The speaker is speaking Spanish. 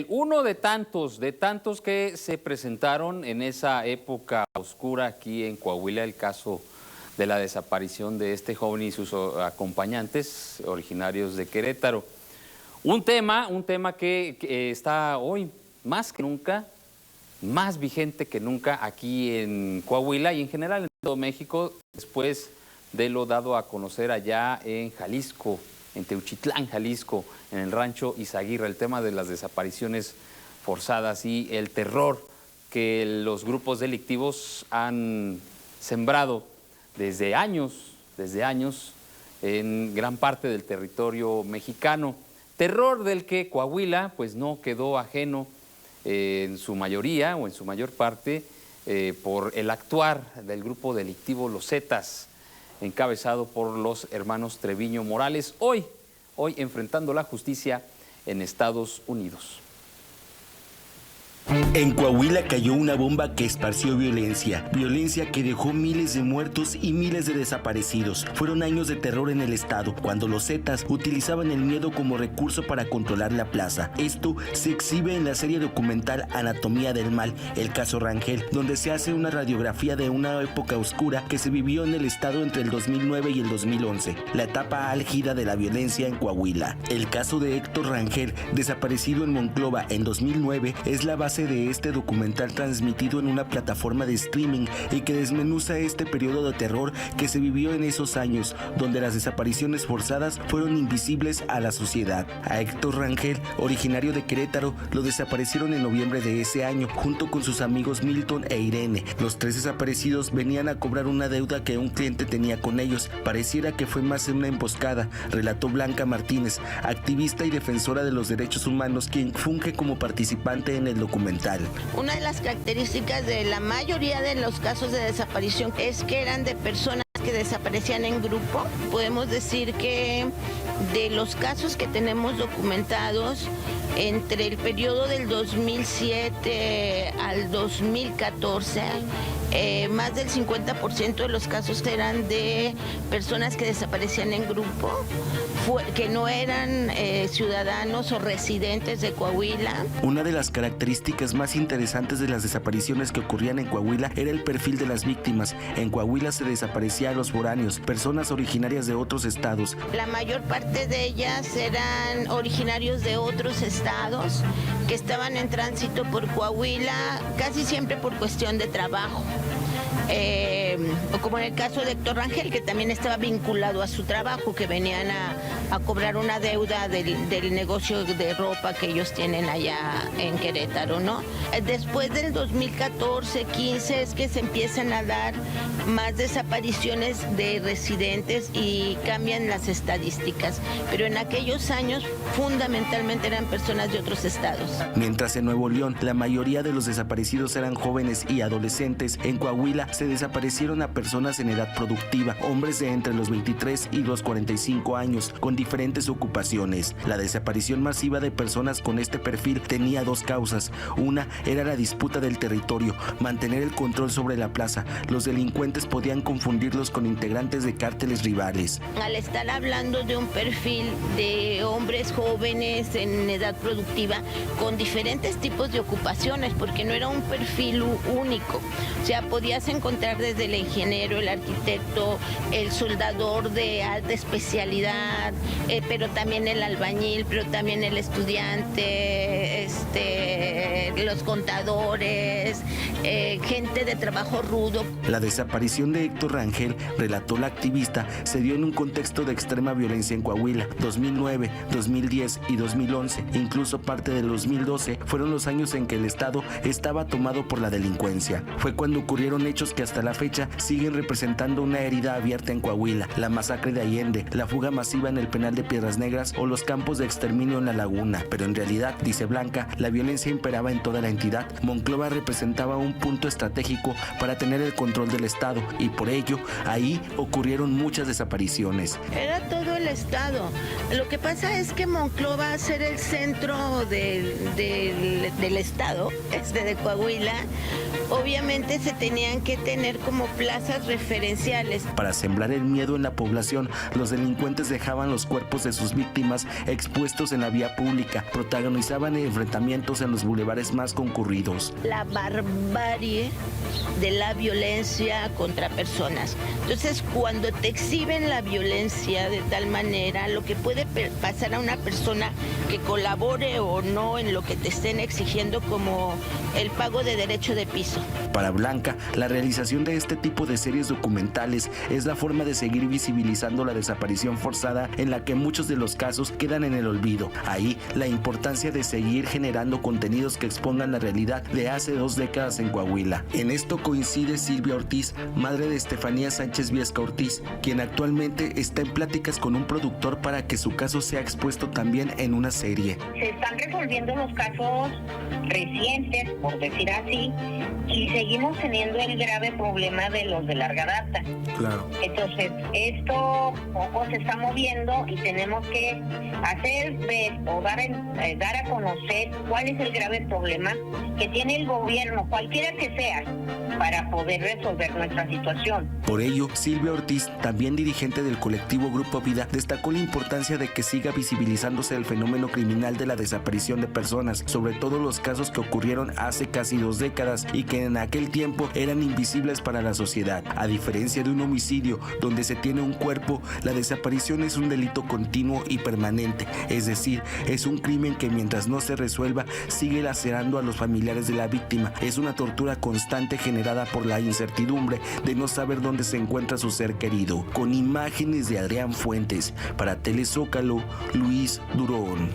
Uno de tantos que se presentaron en esa época oscura aquí en Coahuila, el caso de la desaparición de este joven y sus acompañantes originarios de Querétaro. Un tema que está hoy más que nunca, más vigente que nunca aquí en Coahuila y en general en todo México, después de lo dado a conocer allá en Jalisco, en Teuchitlán, Jalisco, en el rancho Izaguirre, el tema de las desapariciones forzadas y el terror que los grupos delictivos han sembrado desde años en gran parte del territorio mexicano. Terror del que Coahuila pues no quedó ajeno en su mayoría o en su mayor parte por el actuar del grupo delictivo Los Zetas, encabezado por los hermanos Treviño Morales, hoy enfrentando la justicia en Estados Unidos. En Coahuila cayó una bomba que esparció violencia que dejó miles de muertos y miles de desaparecidos. Fueron años de terror en el estado, cuando los Zetas utilizaban el miedo como recurso para controlar la plaza. Esto se exhibe en la serie documental Anatomía del Mal, el caso Rangel, donde se hace una radiografía de una época oscura que se vivió en el estado entre el 2009 y el 2011, la etapa álgida de la violencia en Coahuila. El caso de Héctor Rangel, desaparecido en Monclova en 2009, es la base de este documental transmitido en una plataforma de streaming y que desmenuza este periodo de terror que se vivió en esos años, donde las desapariciones forzadas fueron invisibles a la sociedad. A Héctor Rangel, originario de Querétaro, lo desaparecieron en noviembre de ese año, junto con sus amigos Milton e Irene. Los tres desaparecidos venían a cobrar una deuda que un cliente tenía con ellos. Pareciera que fue más en una emboscada, relató Blanca Martínez, activista y defensora de los derechos humanos, quien funge como participante en el documental. Una de las características de la mayoría de los casos de desaparición es que eran de personas que desaparecían en grupo. Podemos decir que de los casos que tenemos documentados, entre el periodo del 2007 al 2014, más del 50% de los casos eran de personas que desaparecían en grupo, que no eran ciudadanos o residentes de Coahuila. Una de las características más interesantes de las desapariciones que ocurrían en Coahuila era el perfil de las víctimas. En Coahuila se desaparecía a los foráneos, personas originarias de otros estados. La mayor parte de ellas eran originarios de otros estados que estaban en tránsito por Coahuila, casi siempre por cuestión de trabajo. O como en el caso de Héctor Rangel, que también estaba vinculado a su trabajo, que venían a cobrar una deuda del negocio de ropa que ellos tienen allá en Querétaro, ¿no? Después del 2014-15 es que se empiezan a dar más desapariciones de residentes y cambian las estadísticas, pero en aquellos años fundamentalmente eran personas de otros estados. Mientras en Nuevo León la mayoría de los desaparecidos eran jóvenes y adolescentes, en Coahuila se desaparecieron a personas en edad productiva, hombres de entre los 23 y los 45 años, con diferentes ocupaciones. La desaparición masiva de personas con este perfil tenía dos causas. Una era la disputa del territorio, mantener el control sobre la plaza. Los delincuentes podían confundirlos con integrantes de cárteles rivales. Al estar hablando de un perfil de hombres jóvenes en edad productiva, con diferentes tipos de ocupaciones, porque no era un perfil único. O sea, podías encontrar desde el ingeniero, el arquitecto, el soldador de alta especialidad, pero también el albañil, pero también el estudiante, los contadores, gente de trabajo rudo. La desaparición de Héctor Rangel, relató la activista, se dio en un contexto de extrema violencia en Coahuila. 2009, 2010 y 2011, incluso parte del 2012, fueron los años en que el estado estaba tomado por la delincuencia. Fue cuando ocurrieron hechos que hasta la fecha siguen representando una herida abierta en Coahuila: la masacre de Allende, la fuga masiva en el penal de Piedras Negras o los campos de exterminio en La Laguna. Pero en realidad, dice Blanca, la violencia imperaba en toda la entidad. Monclova representaba un punto estratégico para tener el control del estado y por ello ahí ocurrieron muchas desapariciones. Era todo el estado. Lo que pasa es que Monclova, ser el centro del del estado, de Coahuila, obviamente se tenían que tener como plazas referenciales. Para sembrar el miedo en la población, los delincuentes dejaban los cuerpos de sus víctimas expuestos en la vía pública, protagonizaban enfrentamientos en los bulevares más concurridos. La barbarie de la violencia contra personas. Entonces, cuando te exhiben la violencia de tal manera, lo que puede pasar a una persona que colabore o no en lo que te estén exigiendo como el pago de derecho de piso. Para Blanca, la realización de este tipo de series documentales es la forma de seguir visibilizando la desaparición forzada en la que muchos de los casos quedan en el olvido. Ahí, la importancia de seguir generando contenidos que expongan la realidad de hace 2 décadas en Coahuila. En esto coincide Silvia Ortiz, madre de Estefanía Sánchez Viesca Ortiz, quien actualmente está en pláticas con un productor para que su caso sea expuesto también en una serie. Se están resolviendo los casos recientes, por decir así, y seguimos teniendo el grave problema de los de larga data. Claro. Entonces, esto poco se está moviendo y tenemos que hacer ver o dar a conocer cuál es el grave problema que tiene el gobierno, cualquiera que sea, para poder resolver nuestra situación. Por ello, Silvia Ortiz, también dirigente del colectivo Grupo Vida, destacó la importancia de que siga visibilizándose el fenómeno criminal de la desaparición de personas, sobre todo los casos que ocurrieron hace casi 2 décadas y que en aquel tiempo eran invisibles para la sociedad. A diferencia de un homicidio donde se tiene un cuerpo, la desaparición es un delito continuo y permanente, es decir, es un crimen que mientras no se resuelva sigue lacerando a los familiares de la víctima. Es una tortura constante generada por la incertidumbre de no saber dónde se encuentra su ser querido. Con imágenes de Adrián Fuentes, para Telezócalo, Luis Durón.